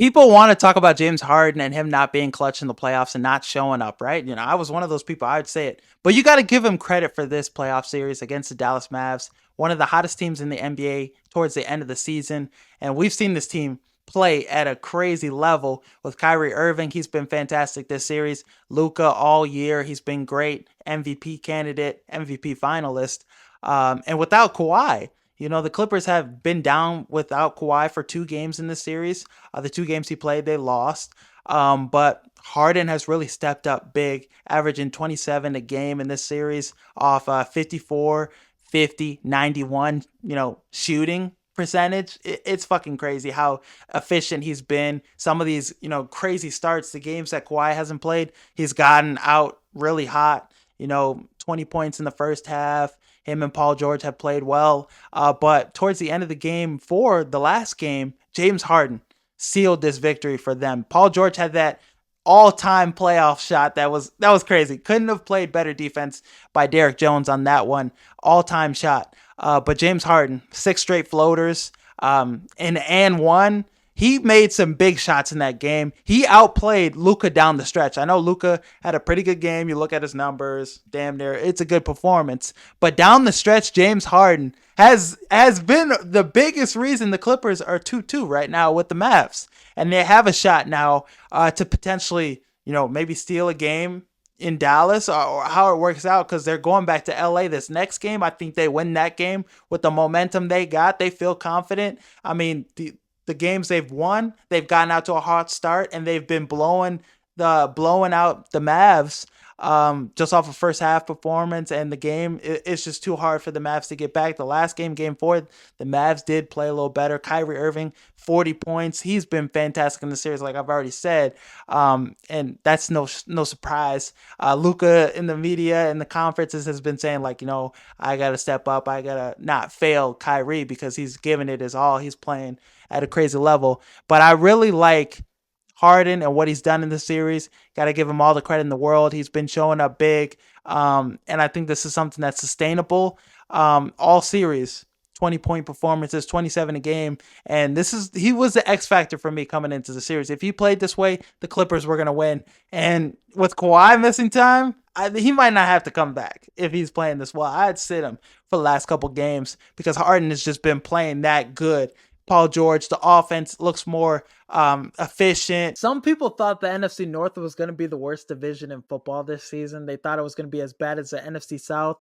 People want to talk about James Harden and him not being clutch in the playoffs and not showing up, right? I was one of those people. I would say it. But you got to give him credit for this playoff series against the Dallas Mavs, one of the hottest teams in the NBA towards the end of the season. And we've seen this team play at a crazy level with Kyrie Irving. He's been fantastic this series. Luka all year. He's been great. MVP candidate, MVP finalist. And without Kawhi, the Clippers have been down without Kawhi for 2 games in this series. The 2 games he played, they lost. But Harden has really stepped up big, averaging 27 a game in this series off 54, 50, 91, shooting percentage. It's fucking crazy how efficient he's been. Some of these, crazy starts, the games that Kawhi hasn't played, he's gotten out really hot. 20 points in the first half. Him and Paul George have played well. But towards the end of the game for the last game, James Harden sealed this victory for them. Paul George had that all-time playoff shot that was crazy. Couldn't have played better defense by Derrick Jones on that one. All-time shot. But James Harden, 6 straight floaters, and one. He made some big shots in that game. He outplayed Luka down the stretch. I know Luka had a pretty good game. You look at his numbers, damn near, it's a good performance. But down the stretch, James Harden has been the biggest reason the Clippers are 2-2 right now with the Mavs. And they have a shot now to potentially, maybe steal a game in Dallas, or how it works out, because they're going back to LA this next game. I think they win that game with the momentum they got. They feel confident. I mean, the games they've won, they've gotten out to a hot start, and they've been blowing out the Mavs just off of first half performance. And the game, it's just too hard for the Mavs to get back. The last game, game 4, the Mavs did play a little better. Kyrie Irving, 40 points. He's been fantastic in the series, like I've already said. And that's no surprise. Luka in the media and the conferences has been saying, like, I got to step up. I got to not fail Kyrie because he's giving it his all. He's playing at a crazy level. But I really like Harden and what he's done in the series. Got to give him all the credit in the world. He's been showing up big. And I think this is something that's sustainable all series. 20-point performances, 27 a game. And he was the X factor for me coming into the series. If he played this way, the Clippers were going to win. And with Kawhi missing time, he might not have to come back if he's playing this well. I'd sit him for the last couple games because Harden has just been playing that good. Paul George, the offense looks more efficient. Some people thought the NFC North was going to be the worst division in football this season. They thought it was going to be as bad as the NFC South.